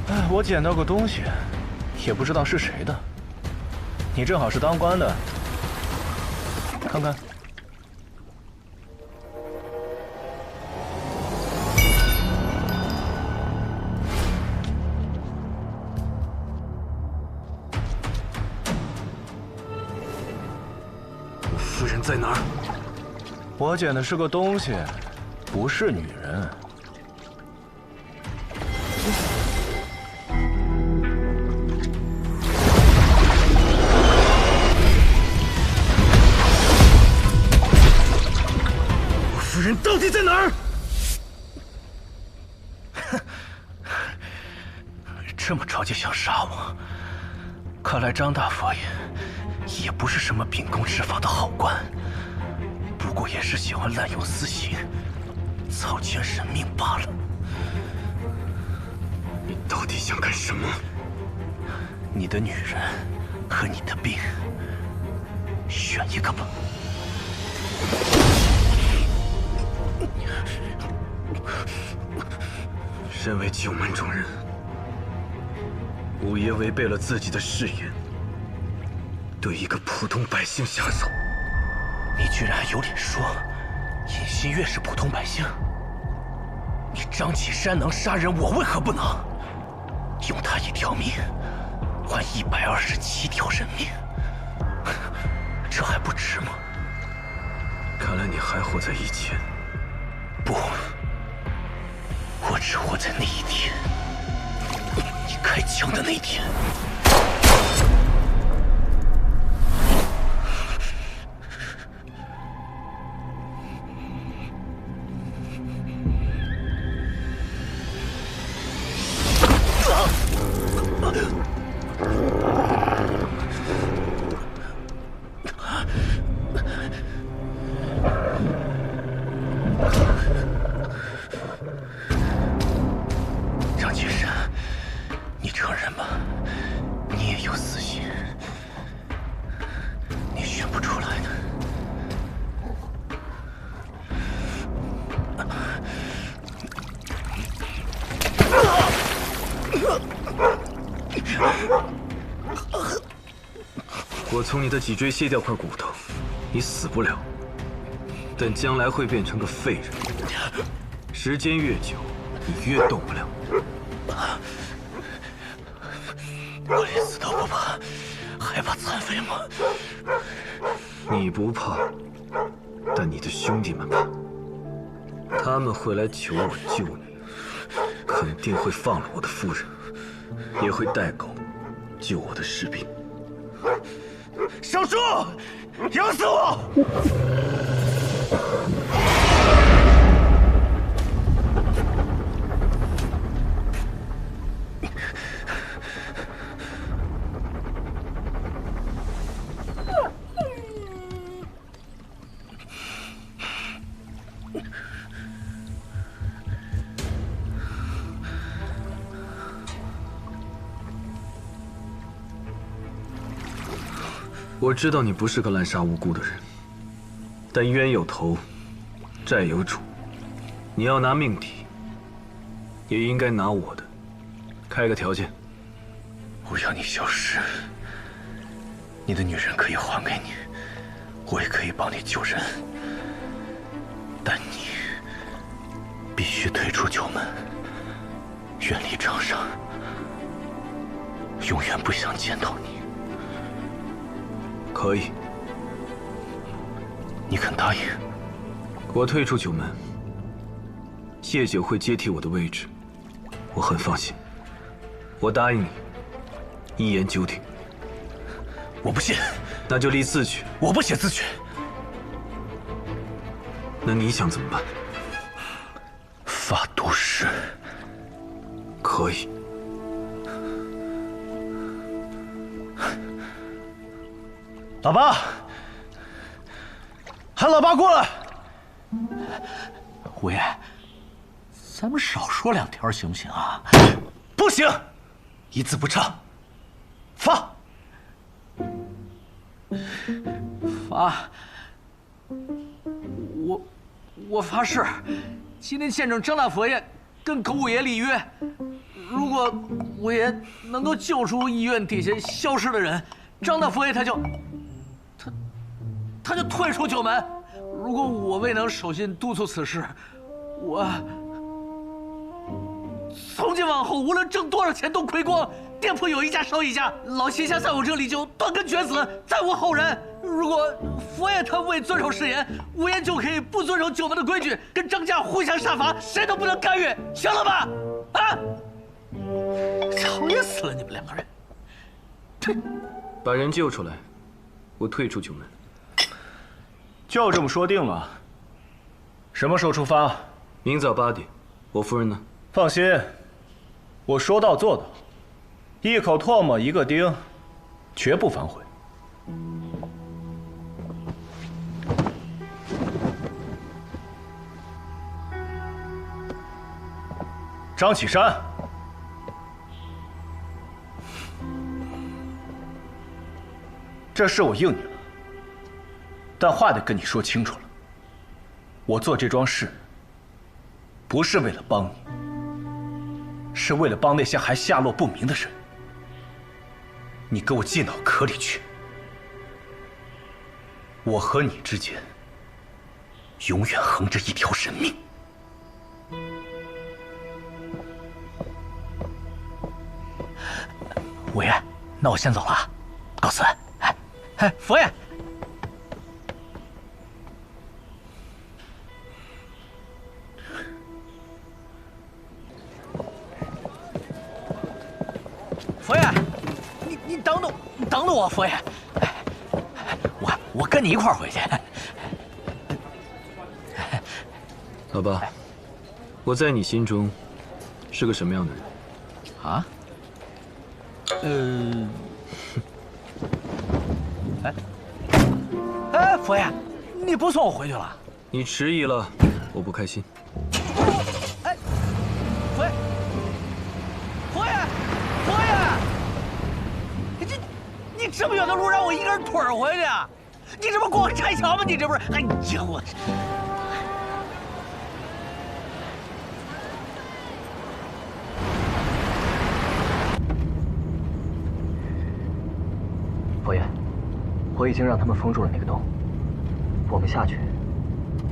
哎，我捡到个东西，也不知道是谁的。你正好是当官的，看看。
夫人在哪儿？
我捡的是个东西，不是女人。
我夫人到底在哪儿？
这么着急想杀我，看来张大佛爷也不是什么秉公执法的好官，不过也是喜欢滥用私刑，操权人命罢了。
你到底想干什么？
你的女人和你的病，选一个吧。
身为9门中人，五爷违背了自己的誓言，对一个普通百姓下手。
你居然还有脸说尹新月是普通百姓？你张启山能杀人，我为何不能？用他1条命换127条人命，这还不值吗？
看来你还活在以前。
不，我只活在那一天，你开枪的那一天。张启山，你承认吧？
从你的脊椎卸掉块骨头，你死不了，但将来会变成个废人。时间越久，你越动不了。
我连死都不怕，还怕残废吗？
你不怕，但你的兄弟们怕。他们会来求我救你，肯定会放了我的夫人，也会带狗救我的士兵。
小猪，咬死我！
我知道你不是个滥杀无辜的人，但冤有头，债有主，你要拿命抵，也应该拿我的。开个条件，
我要你消失。你的女人可以还给你，我也可以帮你救人，但你必须退出九门，远离长沙，永远不想见到你。
可以，
你肯答应？
我退出九门，谢九会接替我的位置，我很放心。我答应你，一言九鼎。
我不信。
那就立字据。
我不写字据。
那你想怎么办？
发毒誓。
可以。
老八，喊老八过来。
五爷，咱们少说两条行不行啊？
不行，一字不差。发。
发。我发誓，今天见证张大佛爷跟狗五爷立约，如果五爷能够救出医院底下消失的人，张大佛爷他就退出九门。如果我未能守信督促此事，我从今往后无论挣多少钱都亏光，店铺有一家少一家，老邪侠在我这里就断根绝死，再无后人。如果佛爷他未遵守誓言，五爷就可以不遵守九门的规矩，跟张家互相杀伐，谁都不能干预，行了吧？啊！讨厌死了你们两个人！
退，把人救出来，我退出九门。
就这么说定了。什么时候出发？
明早8点。我夫人呢？
放心，我说到做到，一口唾沫一个钉，绝不反悔。张启山，这事我应你了，但话得跟你说清楚了。我做这桩事，不是为了帮你，是为了帮那些还下落不明的人。你给我进脑壳里去！我和你之间，永远横着一条人命。
五爷，那我先走了，告辞。哎，佛爷。佛爷，你等等我，佛爷。我跟你一块儿回去。
老爸，我在你心中是个什么样的人？
啊？哎，佛爷，你不送我回去了？
你迟疑了，我不开心。
哎，佛爷，你这么远的路让我一个人腿儿回去啊？你这不是过拆桥吗？你这不是？哎，这我。
佛爷，
我已经让他们封住了那个洞，我们下去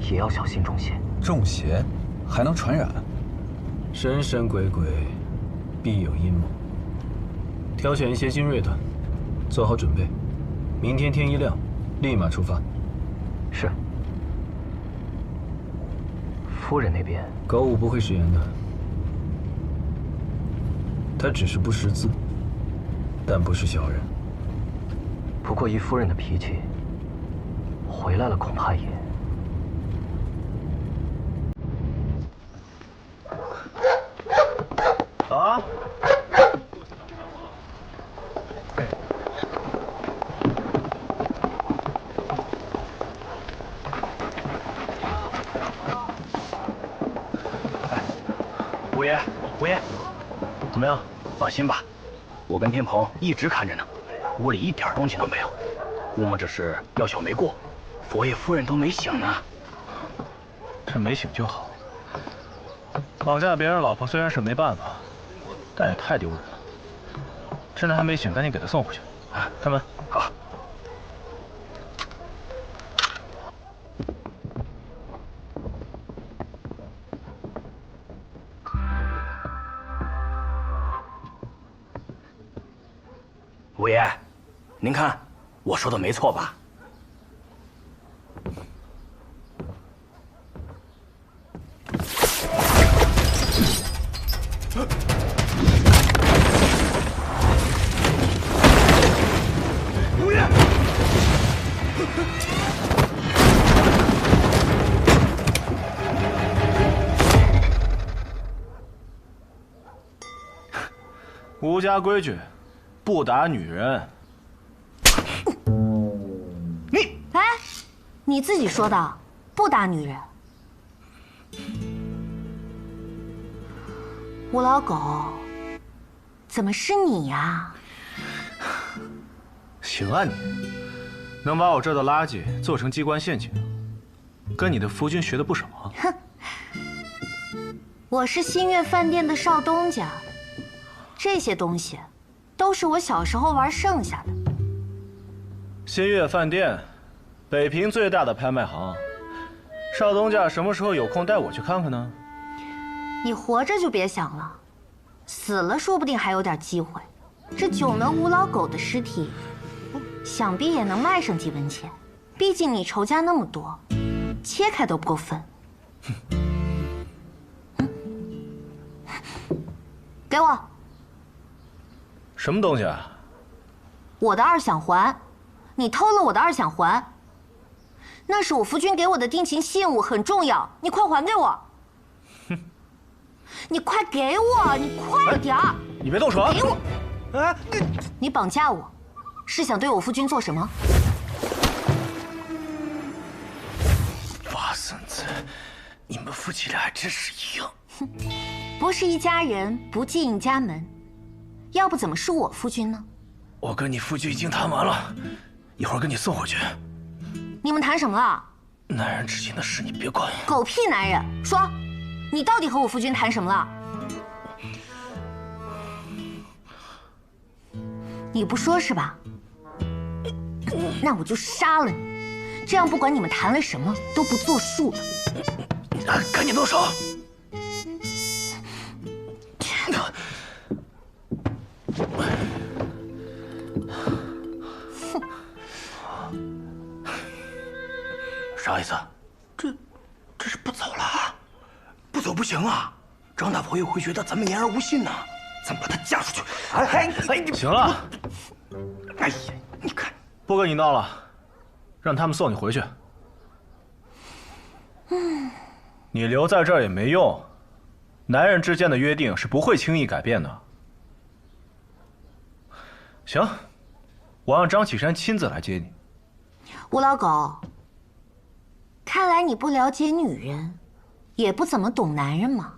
也要小心中邪。
中邪还能传染？
神神鬼鬼，必有阴谋。挑选一些精锐的，做好准备，明天天一亮，立马出发。
是。夫人那边，
高武不会食言的，他只是不识字，但不是小人。
不过依夫人的脾气，回来了恐怕也……
啊！
五爷，五爷，怎么样？放心吧，我跟天蓬一直看着呢，屋里一点动静都没有。估摸着是药效没过，佛爷夫人都没醒呢。
这没醒就好。绑架别人老婆虽然是没办法，但也太丢人了。趁他还没醒，赶紧给他送回去。开门。
好。五爷，您看，我说的没错吧？五爷，
吴家规矩。不打女人。
哎，你自己说的，不打女人。吴老狗，怎么是你呀？
行啊你，能把我这的垃圾做成机关陷阱，跟你的夫君学的不少啊。
哼，我是新月饭店的少东家，这些东西。都是我小时候玩剩下的。
新月饭店，北平最大的拍卖行。少东家什么时候有空带我去看看呢？
你活着就别想了，死了说不定还有点机会。这九门吴老狗的尸体，想必也能卖上几文钱。毕竟你仇家那么多，切开都不够分。给我。
什么东西啊？
我的二响环，你偷了我的二响环。那是我夫君给我的定情信物，很重要，你快还给我！哼，你快给我，你快点儿！
你别动手！
给我！哎，你绑架我，是想对我夫君做什么？
瓦孙子，你们夫妻俩还真是一样。
哼，不是一家人，不进一家门。要不怎么是我夫君呢？
我跟你夫君已经谈完了，一会儿给你送回去。
你们谈什么了？
男人之间的事你别管。
狗屁男人！说，你到底和我夫君谈什么了？你不说是吧？那我就杀了你，这样不管你们谈了什么都不作数了。
赶紧动手！啥意思？这是不走了？不走不行啊！张大婆又会觉得咱们言而无信呢。咱们把她嫁出去。哎，
行了。
哎呀，你看，
不跟你闹了，让他们送你回去。你留在这儿也没用，男人之间的约定是不会轻易改变的。行，我让张启山亲自来接你。
吴老狗，看来你不了解女人，也不怎么懂男人嘛。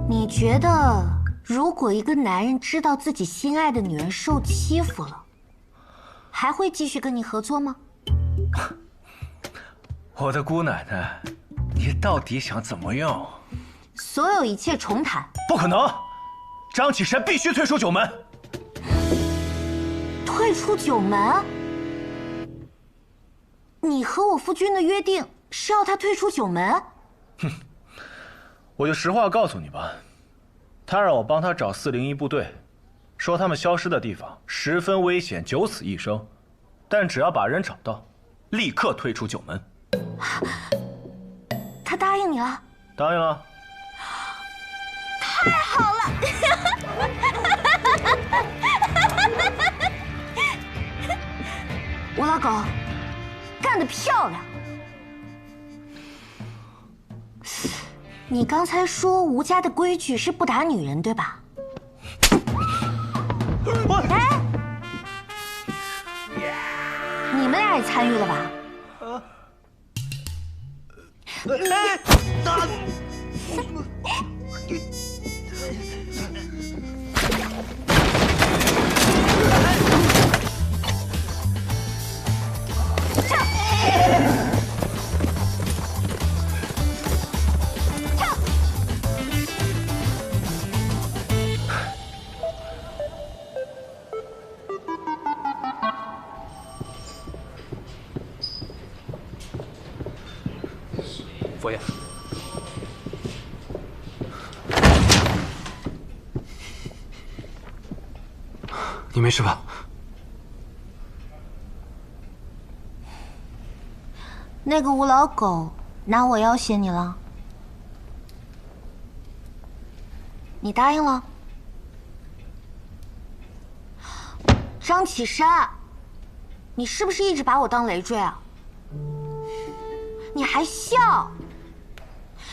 你觉得，如果一个男人知道自己心爱的女人受欺负了，还会继续跟你合作吗？
我的姑奶奶，你到底想怎么样？
所有一切重谈。
不可能，张启山必须退出九门。
退出九门？你和我夫君的约定是要他退出九门？
哼，我就实话告诉你吧，他让我帮他找401部队，说他们消失的地方十分危险，九死一生，但只要把人找到，立刻退出九门。
他答应你了？
答应了。
太好了！吴老狗，干得漂亮！你刚才说吴家的规矩是不打女人，对吧？哎，你们俩也参与了吧？
佛爷，
你没事吧？
那个吴老狗拿我要挟你了，你答应了？张启山，你是不是一直把我当累赘啊？你还笑？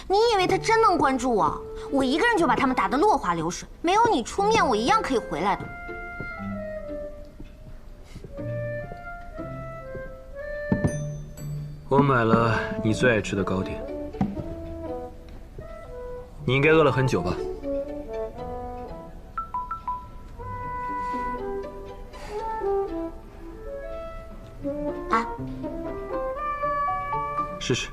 你以为他真能关注我？我一个人就把他们打得落花流水，没有你出面，我一样可以回来的。
我买了你最爱吃的糕点，你应该饿了很久吧？
啊，
试试，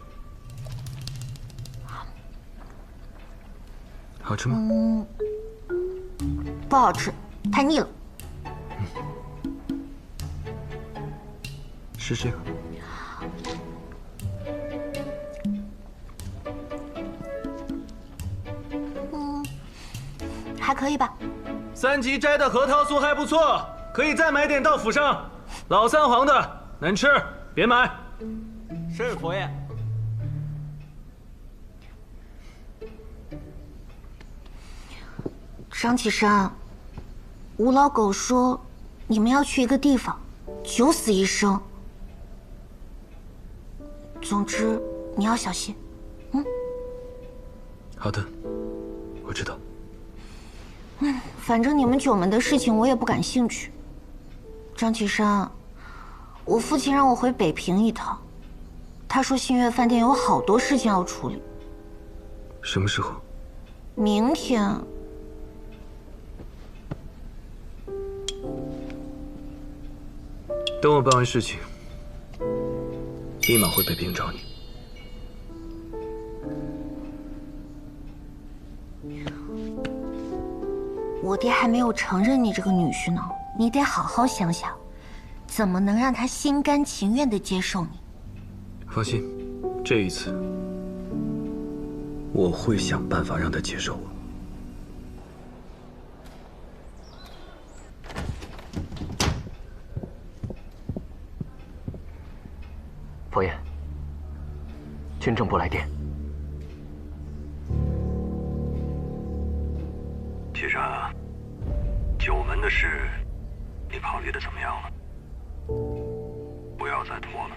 好吃吗？
不好吃，太腻了。
是这个。
还可以吧。
3级摘的核桃酥还不错，可以再买点到府上。老三黄的难吃，别买。
是佛爷。
张启山，吴老狗说你们要去一个地方，九死一生。总之你要小心。
好的，我知道。
反正你们九门的事情我也不感兴趣。张启山，我父亲让我回北平一趟，他说新月饭店有好多事情要处理。
什么时候？
明天。
等我办完事情，立马回北平找你。
我爹还没有承认你这个女婿呢，你得好好想想，怎么能让他心甘情愿地接受你。
放心，这一次我会想办法让他接受我。
佛爷，军政部来电。
启山，九门的事，你考虑的怎么样了？不要再拖了。